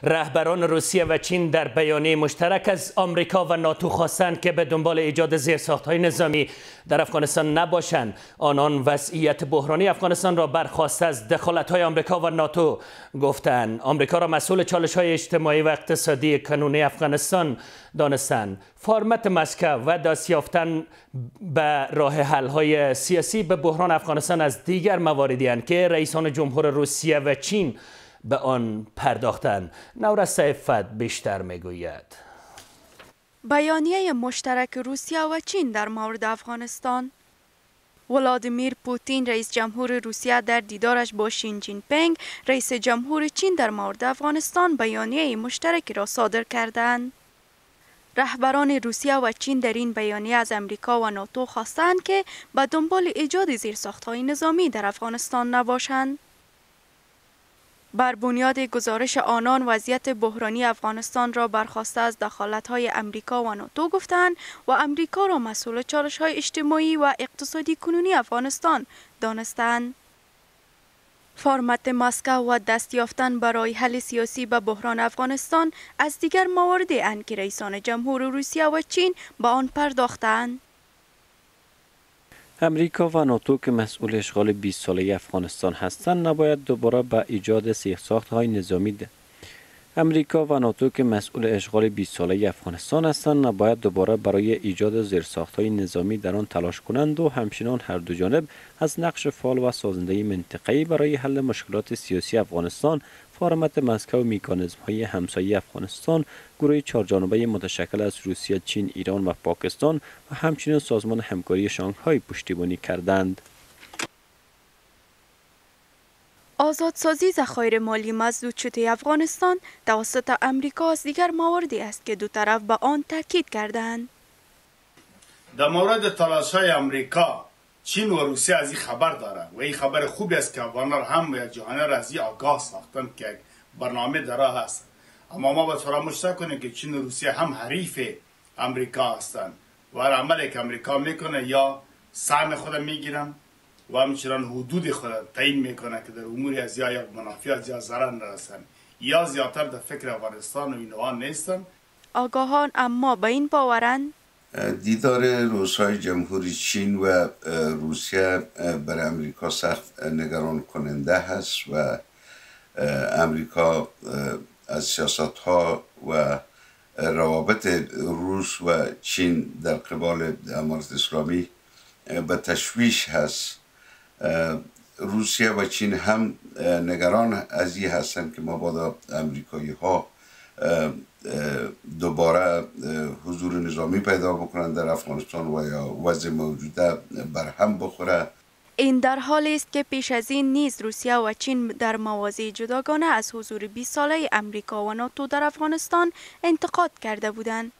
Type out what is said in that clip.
رهبران روسیه و چین در بیانیه مشترک از آمریکا و ناتو خواستند که به دنبال ایجاد زیرساخت‌های نظامی در افغانستان نباشند. آنان وضعیت بحرانی افغانستان را برخواسته از دخالت‌های آمریکا و ناتو گفتند. آمریکا را مسئول چالش‌های اجتماعی و اقتصادی کنونی افغانستان دانستند. فرمت مسکو و دست یافتن به راه حل‌های سیاسی به بحران افغانستان از دیگر مواردی است که رئیسان جمهور روسیه و چین به آن پرداختند. نورس صفت بیشتر میگوید. بیانیه مشترک روسیه و چین در مورد افغانستان. ولادیمیر پوتین رئیس جمهور روسیه در دیدارش با شی جین پینگ رئیس جمهور چین در مورد افغانستان بیانیه مشترکی را صادر کردند. رهبران روسیه و چین در این بیانیه از امریکا و ناتو خواستند که به دنبال ایجاد زیرساخت‌های نظامی در افغانستان نباشند. بر بنیاد گزارش آنان وضعیت بحرانی افغانستان را برخواسته از دخالت‌های امریکا و ناتو گفتند و امریکا را مسئول چالش‌های اجتماعی و اقتصادی کنونی افغانستان دانستند. فرمت مسکو و دست یافتن برای حل سیاسی به بحران افغانستان از دیگر مواردی اند که رئیسان جمهور روسیه و چین به آن پرداختند. امریکا و ناتو که مسئول اشغال 20 ساله افغانستان هستند نباید دوباره به ایجاد زیرساخت‌های نظامی امریکا و ناتو که مسئول اشغال 20 ساله افغانستان هستند نباید دوباره برای ایجاد زیرساخت‌های نظامی در آن تلاش کنند و همچنان هر دو جانب از نقش فعال و سازنده منطقه‌ای برای حل مشکلات سیاسی افغانستان، فرمت مسکو و مکانیزم‌های همسایه افغانستان، گروه چهارجانبه متشکل از روسیه، چین، ایران و پاکستان و همچنین سازمان همکاری شانگهای پشتیبانی کردند. آزادسازی ذخایر مالی مسدود شده افغانستان توسط امریکا از دیگر مواردی است که دو طرف به آن تاکید کردند. در مورد تلاش‌های امریکا، چین و روسیه از این خبر دارند و این خبر خوبی است که افغانان هم جهانی را از این آگاه ساختند که برنامه در راه است. اما ما باید فراموش نکنیم که چین و روسیه هم حریف امریکا هستند و هر عملی که امریکا میکنه یا سهم خود میگیرن و همچنان حدود خود تعیین میکنه که در امور از یا منافع از یا ضرر نرسن یا زیادتر در فکر افغانستان و اینها نیستن. آگاهان اما به این باورند دیدار رؤسای جمهوری چین و روسیه بر امریکا سخت نگران کننده است و امریکا از سیاست‌ها و روابط روس و چین در قبال امارت اسلامی به تشویش هست. روسیه و چین هم نگران از این هستند که مبادا امریکایی ها دوباره حضور نظامی پیدا بکنند در افغانستان و یا وضع موجوده برهم بخوره. این در حالی است که پیش از این نیز روسیه و چین در مواضع جداگانه از حضور 20 ساله امریکا و ناتو در افغانستان انتقاد کرده بودند.